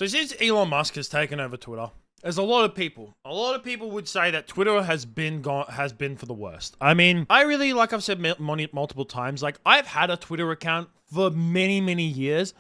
So since Elon Musk has taken over Twitter, there's a lot of people would say that Twitter has been for the worst. I mean, I really, like I've said multiple times, like I've had a Twitter account for many years,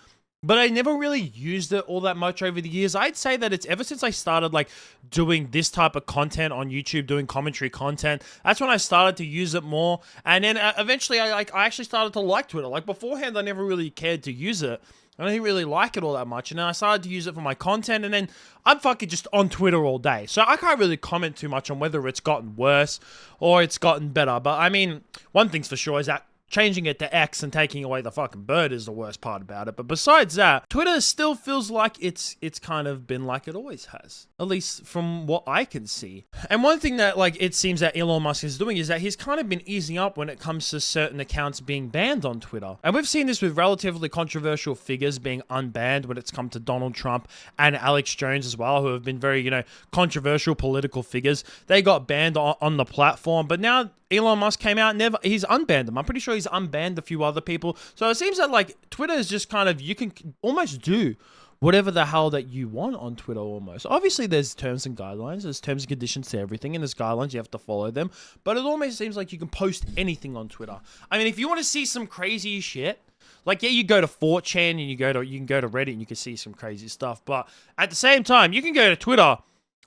but I never really used it all that much over the years. I'd say that it's ever since I started like doing this type of content on YouTube, doing commentary content, that's when I started to use it more. And then eventually I actually started to like Twitter. Like beforehand, I never really cared to use it. I didn't really like it all that much. And then I started to use it for my content. And then I'm fucking just on Twitter all day. So I can't really comment too much on whether it's gotten worse or it's gotten better. But I mean, one thing's for sure is that changing it to X and taking away the fucking bird is the worst part about it. But besides that, Twitter still feels like it's kind of been like it always has. At least from what I can see. And one thing that like it seems that Elon Musk is doing is that he's kind of been easing up when it comes to certain accounts being banned on Twitter. And we've seen this with relatively controversial figures being unbanned when it's come to Donald Trump and Alex Jones as well, who have been very, controversial political figures. They got banned on the platform, but now Elon Musk came out and he's unbanned them. I'm pretty sure he's unbanned a few other people. So it seems that like Twitter is just kind of, you can almost do whatever the hell that you want on Twitter almost. Obviously there's terms and guidelines, there's terms and conditions to everything, and there's guidelines, you have to follow them. But it almost seems like you can post anything on Twitter. I mean, if you want to see some crazy shit, like, yeah, you go to 4chan and you can go to Reddit and you can see some crazy stuff. But at the same time, you can go to Twitter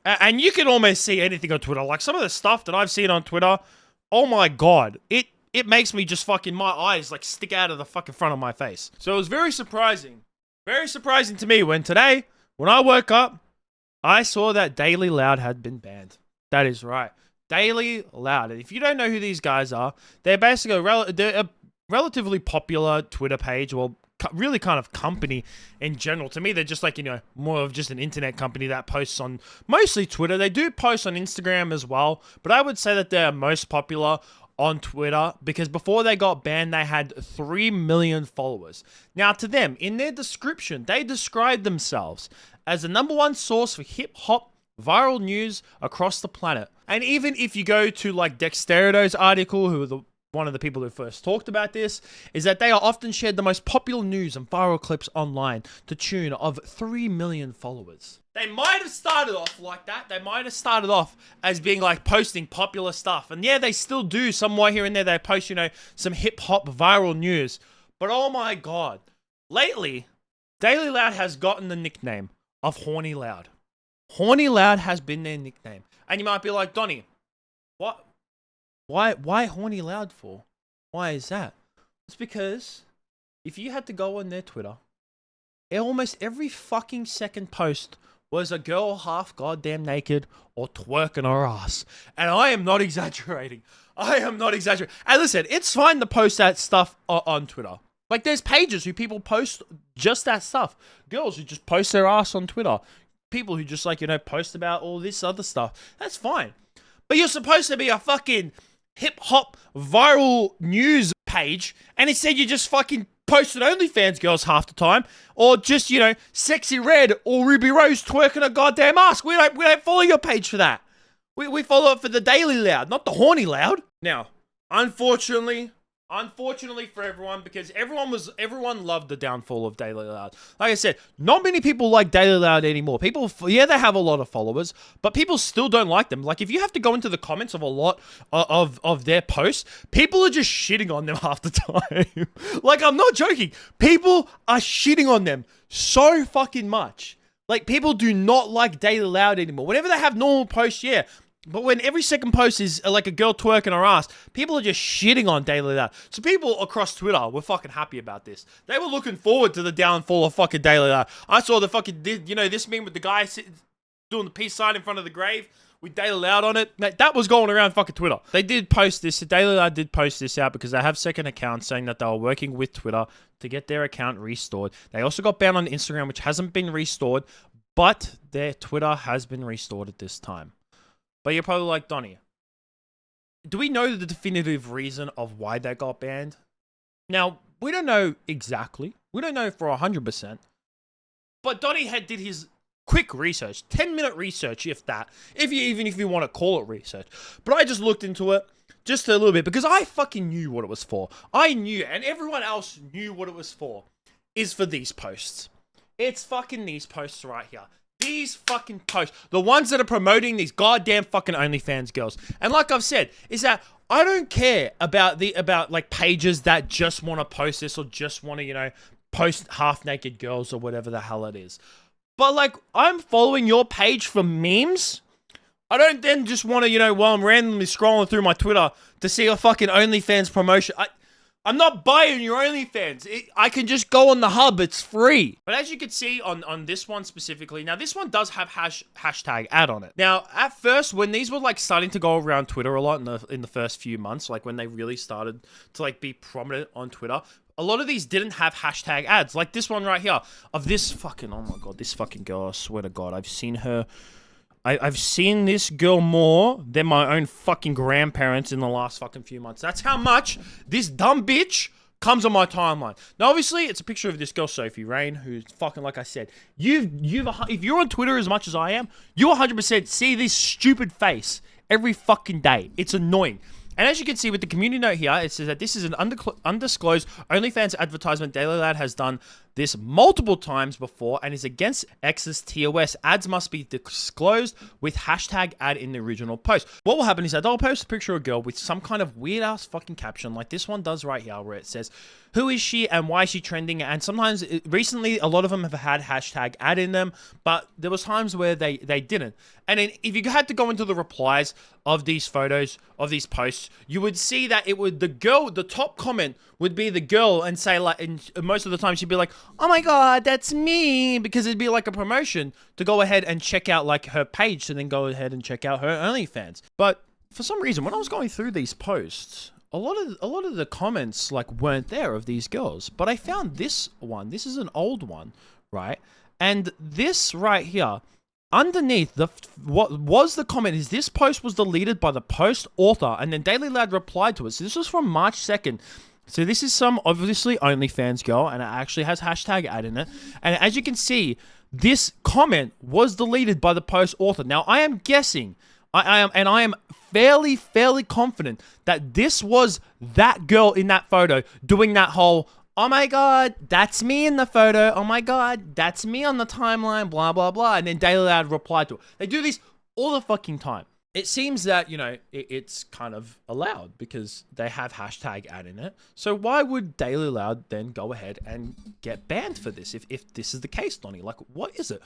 and you can almost see anything on Twitter. Like some of the stuff that I've seen on Twitter, oh my God, it makes me just fucking, my eyes like stick out of the fucking front of my face. So it was very surprising to me when I woke up, I saw that Daily Loud had been banned. That is right. Daily Loud. And if you don't know who these guys are, they're basically they're a relatively popular Twitter page, well, really kind of company in general. To me, they're just like, more of just an internet company that posts on mostly Twitter. They do post on Instagram as well, but I would say that they're most popular on Twitter because before they got banned, they had 3 million followers. Now, to them, in their description, they describe themselves as the #1 source for hip-hop viral news across the planet. And even if you go to like Dexterido's article, who are one of the people who first talked about this, is that they are often shared the most popular news and viral clips online to tune of 3 million followers. They might have started off like that. They might have started off as being like posting popular stuff. And yeah, they still do somewhere here and there. They post, some hip hop viral news. But oh my God, lately, Daily Loud has gotten the nickname of Horny Loud. Horny Loud has been their nickname. And you might be like, Donnie, what? Why Horny Loud for? Why is that? It's because if you had to go on their Twitter, almost every fucking second post was a girl half goddamn naked or twerking her ass. And I am not exaggerating. And listen, it's fine to post that stuff on Twitter. Like there's pages who people post just that stuff. Girls who just post their ass on Twitter. People who just like, post about all this other stuff. That's fine. But you're supposed to be a fucking hip-hop viral news page, and instead you just fucking posted OnlyFans girls half the time, or just, Sexy Red or Ruby Rose twerking a goddamn ass. We don't follow your page for that. We follow it for the Daily Loud, not the Horny Loud. Now, unfortunately for everyone, because everyone loved the downfall of Daily Loud. Like I said, not many people like Daily Loud anymore. People, yeah, they have a lot of followers, but people still don't like them. Like if you have to go into the comments of a lot of their posts, people are just shitting on them half the time. Like I'm not joking. People are shitting on them so fucking much. Like people do not like Daily Loud anymore. Whenever they have normal posts, yeah. But when every second post is like a girl twerking her ass, people are just shitting on Daily Loud. So people across Twitter were fucking happy about this. They were looking forward to the downfall of fucking Daily Loud. I saw the fucking, this meme with the guy doing the peace sign in front of the grave with Daily Loud on it. That was going around fucking Twitter. They did post this. Daily Loud did post this out because they have second accounts saying that they were working with Twitter to get their account restored. They also got banned on Instagram, which hasn't been restored, but their Twitter has been restored at this time. But you're probably like, Donnie, do we know the definitive reason of why they got banned? Now, we don't know exactly. We don't know for 100%. But Donnie did his quick research, 10-minute research, if that. Even if you want to call it research. But I just looked into it just a little bit because I fucking knew what it was for. I knew, and everyone else knew what it was for, is for these posts. It's fucking these posts right here. These fucking posts. The ones that are promoting these goddamn fucking OnlyFans girls. And like I've said, is that I don't care about like pages that just want to post this or just want to, you know, post half-naked girls or whatever the hell it is. But like, I'm following your page for memes. I don't then just want to, you know, while I'm randomly scrolling through my Twitter to see a fucking OnlyFans promotion. I'm not buying your OnlyFans. I can just go on the hub. It's free. But as you can see on this one specifically, now this one does have hashtag ad on it. Now, at first, when these were like starting to go around Twitter a lot in the first few months, like when they really started to like be prominent on Twitter, a lot of these didn't have hashtag ads. Like this one right here of this fucking, oh my God, this fucking girl. I swear to God, I've seen her. I've seen this girl more than my own fucking grandparents in the last fucking few months. That's how much this dumb bitch comes on my timeline. Now, obviously, it's a picture of this girl, Sophie Rain, who's fucking, like I said, if you're on Twitter as much as I am, you 100% see this stupid face every fucking day. It's annoying. And as you can see with the community note here, it says that this is an undisclosed OnlyFans advertisement. Daily Lad has done this multiple times before and is against X's TOS. Ads must be disclosed with hashtag ad in the original post. What will happen is that they'll post a picture of a girl with some kind of weird ass fucking caption like this one does right here, where it says, who is she and why is she trending? And sometimes, recently, a lot of them have had hashtag ad in them, but there was times where they didn't. And then if you had to go into the replies of these photos, of these posts, you would see that it would, the top comment would be the girl and say like, and most of the time she'd be like, oh my God, that's me, because it'd be like a promotion to go ahead and check out like her page, to then go ahead and check out her OnlyFans. But for some reason, when I was going through these posts, a lot of the comments like weren't there of these girls, but I found this one. This is an old one, right? And this right here, underneath what was the comment is this post was deleted by the post author, and then Daily Lad replied to it. So this was from March 2nd. So this is some obviously OnlyFans girl, and it actually has hashtag ad in it. And as you can see, this comment was deleted by the post author. Now I am guessing, I am fairly confident that this was that girl in that photo doing that whole, oh my God, that's me in the photo. Oh my God, that's me on the timeline, blah, blah, blah. And then Daily Lad replied to it. They do this all the fucking time. It seems that, you know, it's kind of allowed because they have hashtag ad in it. So why would Daily Lad then go ahead and get banned for this if this is the case, Donnie? Like, what is it?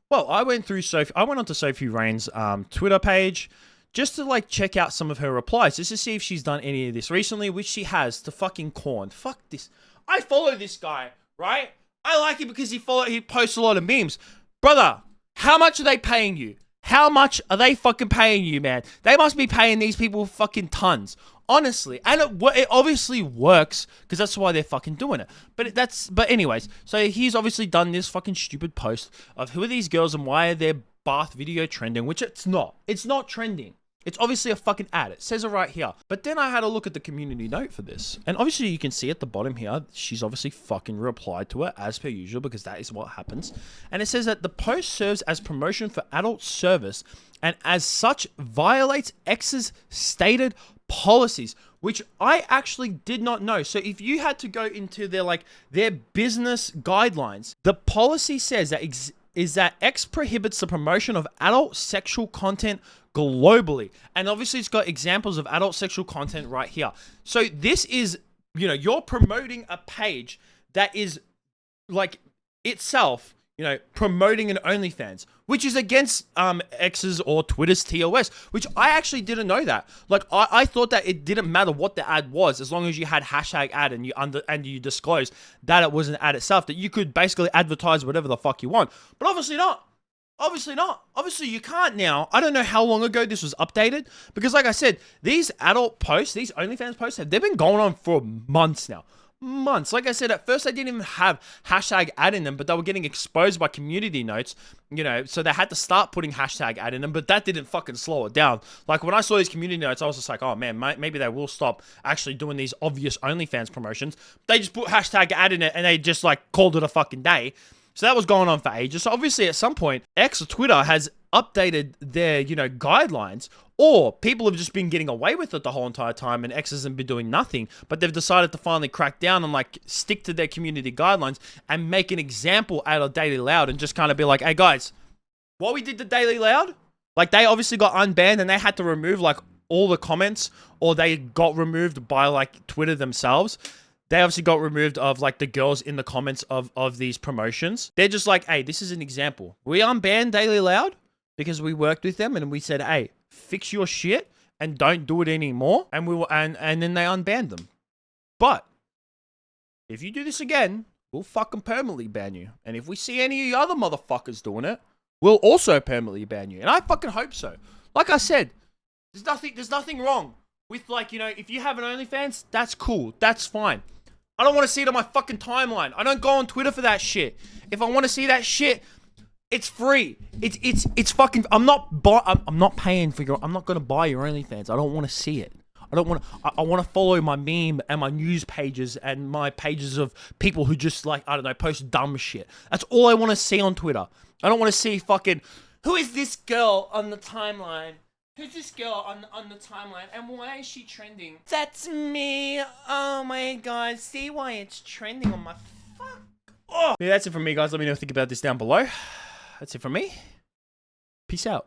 Well, I went onto Sophie Rain's Twitter page just to like check out some of her replies, just to see if she's done any of this recently, which she has, to fucking Korn. Fuck this. I follow this guy, right? I like it because he posts a lot of memes. Brother, how much are they paying you? How much are they fucking paying you, man? They must be paying these people fucking tons. Honestly. And it obviously works because that's why they're fucking doing it. But anyways, so he's obviously done this fucking stupid post of who are these girls and why are their bath video trending, which it's not. It's not trending. It's obviously a fucking ad. It says it right here. But then I had a look at the community note for this. And obviously you can see at the bottom here, she's obviously fucking replied to it as per usual, because that is what happens. And it says that the post serves as promotion for adult service and as such violates X's stated policies, which I actually did not know. So if you had to go into their business guidelines, the policy says that is that X prohibits the promotion of adult sexual content globally. And obviously it's got examples of adult sexual content right here. So this is, you know, you're promoting a page that is like itself, you know, promoting an OnlyFans, which is against X's or Twitter's TOS, which I actually didn't know that. Like I thought that it didn't matter what the ad was, as long as you had hashtag ad and you disclosed that it was an ad itself, that you could basically advertise whatever the fuck you want. But obviously not. Obviously not. Obviously you can't now. I don't know how long ago this was updated, because like I said, these adult posts, these OnlyFans posts, they've been going on for months now. Months. Like I said, at first they didn't even have hashtag ad in them, but they were getting exposed by community notes, you know, so they had to start putting hashtag ad in them, but that didn't fucking slow it down. Like when I saw these community notes, I was just like, oh man, maybe they will stop actually doing these obvious OnlyFans promotions. They just put hashtag ad in it and they just like called it a fucking day. So that was going on for ages. So obviously at some point, X or Twitter has updated their, guidelines, or people have just been getting away with it the whole entire time and X hasn't been doing nothing, but they've decided to finally crack down and like stick to their community guidelines and make an example out of Daily Loud and just kind of be like, hey guys, what we did to Daily Loud, like they obviously got unbanned and they had to remove like all the comments, or they got removed by like Twitter themselves. They obviously got removed of like the girls in the comments of these promotions. They're just like, hey, this is an example. We unbanned Daily Loud because we worked with them and we said, hey, fix your shit and don't do it anymore. And we will, and then they unbanned them. But if you do this again, we'll fucking permanently ban you. And if we see any of you other motherfuckers doing it, we'll also permanently ban you. And I fucking hope so. Like I said, there's nothing wrong with like, if you have an OnlyFans, that's cool. That's fine. I don't want to see it on my fucking timeline. I don't go on Twitter for that shit. If I want to see that shit, it's free. It's fucking. I'm not paying for your. I'm not gonna buy your OnlyFans. I don't want to see it. I don't want to. I want to follow my meme and my news pages and my pages of people who just like, I don't know, post dumb shit. That's all I want to see on Twitter. I don't want to see fucking. Who is this girl on the timeline? Who's this girl on the timeline, and why is she trending? That's me. Oh my god, see why it's trending on my fuck. Oh. Yeah, that's it from me, guys. Let me know what you think about this down below. That's it from me. Peace out.